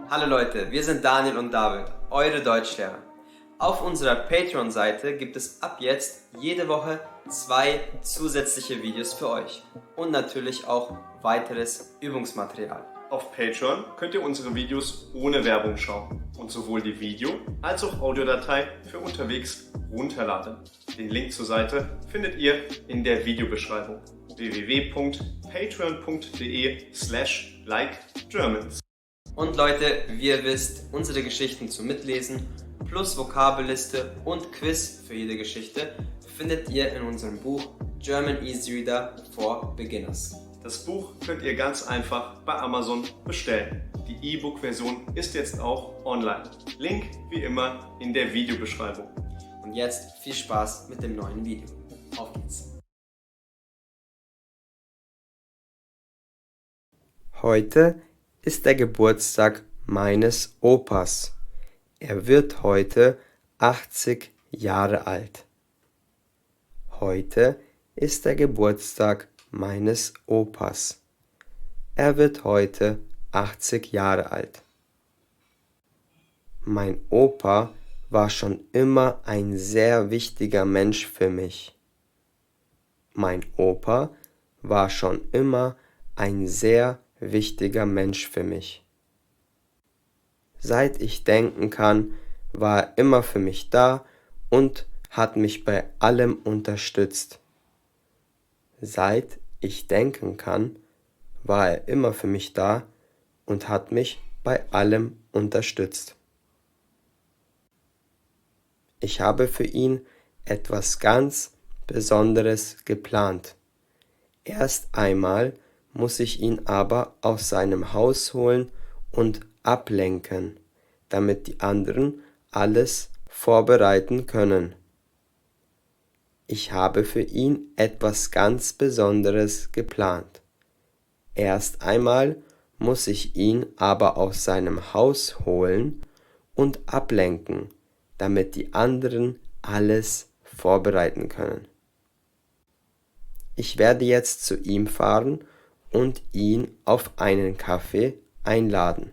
Hallo Leute, wir sind Daniel und David, eure Deutschlehrer. Auf unserer Patreon-Seite gibt es ab jetzt jede Woche 2 zusätzliche Videos für euch und natürlich auch weiteres Übungsmaterial. Auf Patreon könnt ihr unsere Videos ohne Werbung schauen und sowohl die Video- als auch Audiodatei für unterwegs runterladen. Den Link zur Seite findet ihr in der Videobeschreibung www.patreon.de/likegermans. Und Leute, wie ihr wisst, unsere Geschichten zum Mitlesen plus Vokabelliste und Quiz für jede Geschichte findet ihr in unserem Buch German Easy Reader for Beginners. Das Buch könnt ihr ganz einfach bei Amazon bestellen. Die E-Book-Version ist jetzt auch online. Link wie immer in der Videobeschreibung. Und jetzt viel Spaß mit dem neuen Video. Auf geht's! Heute ist der Geburtstag meines Opas. Er wird heute 80 Jahre alt. Heute ist der Geburtstag meines Opas. Er wird heute 80 Jahre alt. Mein Opa war schon immer ein sehr wichtiger Mensch für mich. Mein Opa war schon immer ein sehr wichtiger Mensch für mich. Seit ich denken kann, war er immer für mich da und hat mich bei allem unterstützt. Seit ich denken kann, war er immer für mich da und hat mich bei allem unterstützt. Ich habe für ihn etwas ganz Besonderes geplant. Erst einmal muss ich ihn aber aus seinem Haus holen und ablenken, damit die anderen alles vorbereiten können. Ich habe für ihn etwas ganz Besonderes geplant. Erst einmal muss ich ihn aber aus seinem Haus holen und ablenken, damit die anderen alles vorbereiten können. Ich werde jetzt zu ihm fahren und ihn auf einen Kaffee einladen.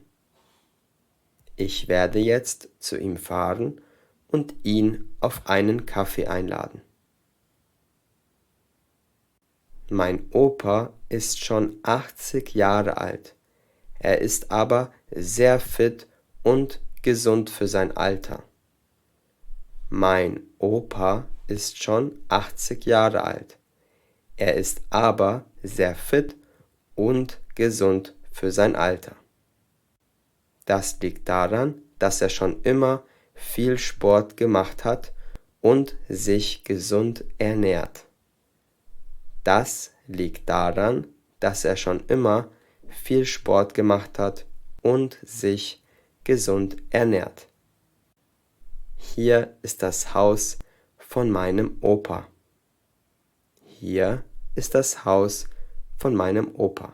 Ich werde jetzt zu ihm fahren und ihn auf einen Kaffee einladen. Mein Opa ist schon 80 Jahre alt. Er ist aber sehr fit und gesund für sein Alter. Mein Opa ist schon 80 Jahre alt. Er ist aber sehr fit und gesund für sein Alter. Das liegt daran, dass er schon immer viel Sport gemacht hat und sich gesund ernährt. Das liegt daran, dass er schon immer viel Sport gemacht hat und sich gesund ernährt. Hier ist das Haus von meinem Opa. Hier ist das Haus von meinem Opa.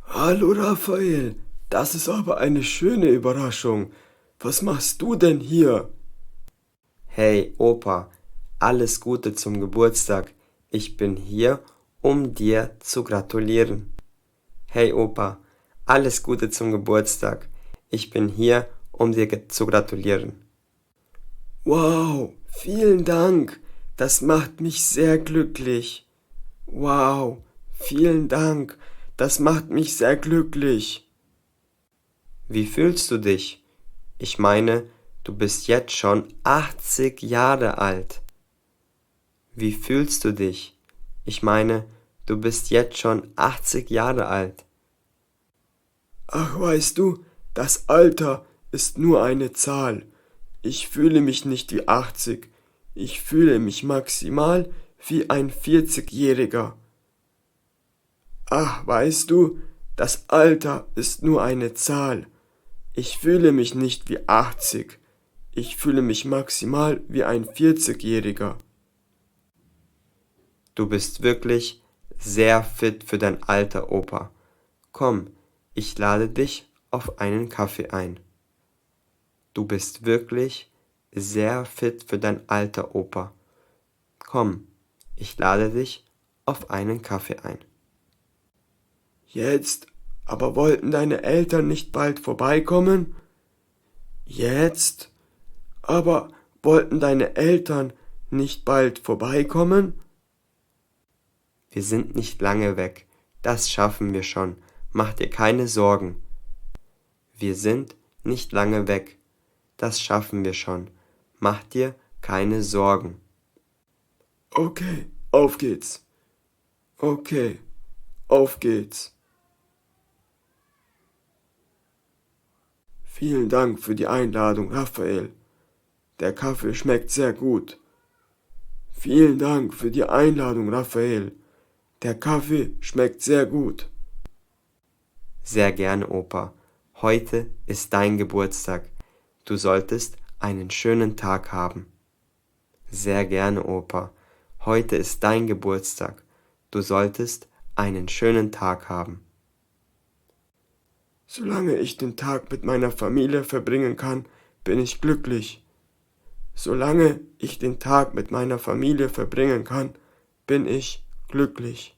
Hallo Raphael, das ist aber eine schöne Überraschung. Was machst du denn hier? Hey Opa, alles Gute zum Geburtstag. Ich bin hier, um dir zu gratulieren. Hey Opa, alles Gute zum Geburtstag. Ich bin hier, um dir zu gratulieren. Wow, vielen Dank. Das macht mich sehr glücklich. Wow, vielen Dank. Das macht mich sehr glücklich. Wie fühlst du dich? Ich meine, du bist jetzt schon 80 Jahre alt. Wie fühlst du dich? Ich meine, du bist jetzt schon 80 Jahre alt. Ach, weißt du, das Alter ist nur eine Zahl. Ich fühle mich nicht wie 80. Ich fühle mich maximal wie ein 40-Jähriger. Ach, weißt du, das Alter ist nur eine Zahl. Ich fühle mich nicht wie 80. Ich fühle mich maximal wie ein 40-Jähriger. Du bist wirklich sehr fit für dein Alter, Opa. Komm, ich lade dich auf einen Kaffee ein. Du bist wirklich sehr fit für dein Alter, Opa. Komm, ich lade dich auf einen Kaffee ein. Jetzt Aber wollten deine Eltern nicht bald vorbeikommen? Jetzt? Aber wollten deine Eltern nicht bald vorbeikommen? Wir sind nicht lange weg, das schaffen wir schon, mach dir keine Sorgen. Wir sind nicht lange weg, das schaffen wir schon, mach dir keine Sorgen. Okay, auf geht's. Okay, auf geht's. Vielen Dank für die Einladung, Raphael. Der Kaffee schmeckt sehr gut. Vielen Dank für die Einladung, Raphael. Der Kaffee schmeckt sehr gut. Sehr gerne, Opa. Heute ist dein Geburtstag. Du solltest einen schönen Tag haben. Sehr gerne, Opa. Heute ist dein Geburtstag. Du solltest einen schönen Tag haben. Solange ich den Tag mit meiner Familie verbringen kann, bin ich glücklich. Solange ich den Tag mit meiner Familie verbringen kann, bin ich glücklich.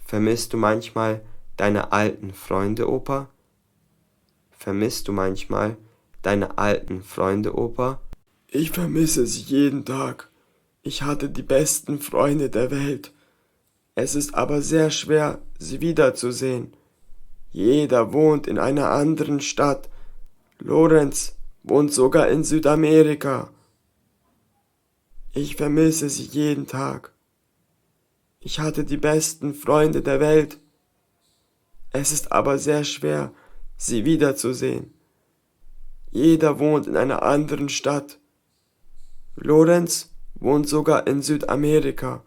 Vermisst du manchmal deine alten Freunde, Opa? Vermisst du manchmal deine alten Freunde, Opa? Ich vermisse sie jeden Tag. Ich hatte die besten Freunde der Welt. Es ist aber sehr schwer, sie wiederzusehen. Jeder wohnt in einer anderen Stadt. Lorenz wohnt sogar in Südamerika. Ich vermisse sie jeden Tag. Ich hatte die besten Freunde der Welt. Es ist aber sehr schwer, sie wiederzusehen. Jeder wohnt in einer anderen Stadt. Lorenz wohnt sogar in Südamerika.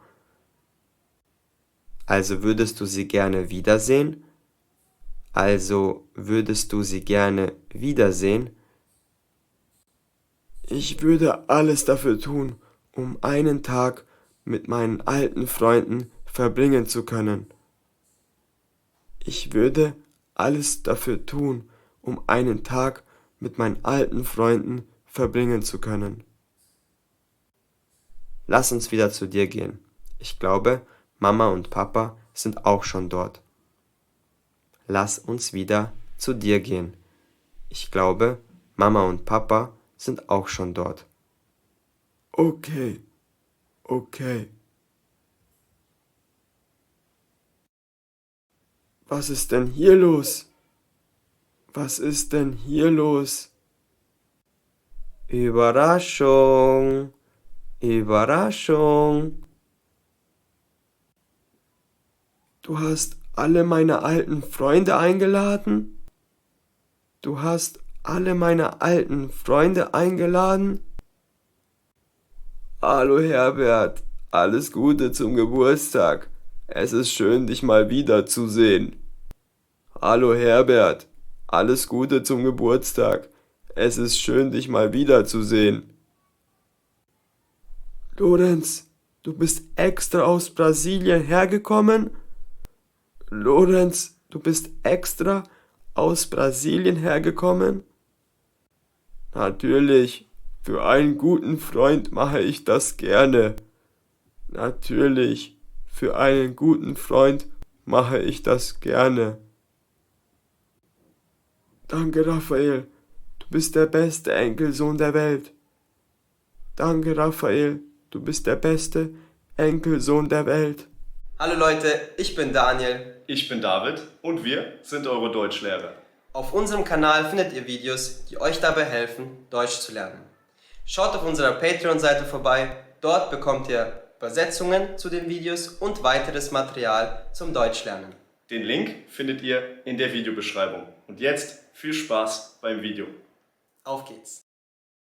Also würdest du sie gerne wiedersehen? Also würdest du sie gerne wiedersehen? Ich würde alles dafür tun, um einen Tag mit meinen alten Freunden verbringen zu können. Ich würde alles dafür tun, um einen Tag mit meinen alten Freunden verbringen zu können. Lass uns wieder zu dir gehen. Ich glaube, Mama und Papa sind auch schon dort. Lass uns wieder zu dir gehen. Ich glaube, Mama und Papa sind auch schon dort. Okay, okay. Was ist denn hier los? Was ist denn hier los? Überraschung! Überraschung! Du hast alle meine alten Freunde eingeladen? Du hast alle meine alten Freunde eingeladen? Hallo Herbert, alles Gute zum Geburtstag. Es ist schön, dich mal wiederzusehen. Hallo Herbert, alles Gute zum Geburtstag. Es ist schön, dich mal wiederzusehen. Lorenz, du bist extra aus Brasilien hergekommen? Lorenz, du bist extra aus Brasilien hergekommen? Natürlich, für einen guten Freund mache ich das gerne. Natürlich, für einen guten Freund mache ich das gerne. Danke, Raphael, du bist der beste Enkelsohn der Welt. Danke, Raphael, du bist der beste Enkelsohn der Welt. Hallo Leute, ich bin Daniel. Ich bin David und wir sind eure Deutschlehrer. Auf unserem Kanal findet ihr Videos, die euch dabei helfen, Deutsch zu lernen. Schaut auf unserer Patreon-Seite vorbei, dort bekommt ihr Übersetzungen zu den Videos und weiteres Material zum Deutschlernen. Den Link findet ihr in der Videobeschreibung. Und jetzt viel Spaß beim Video. Auf geht's!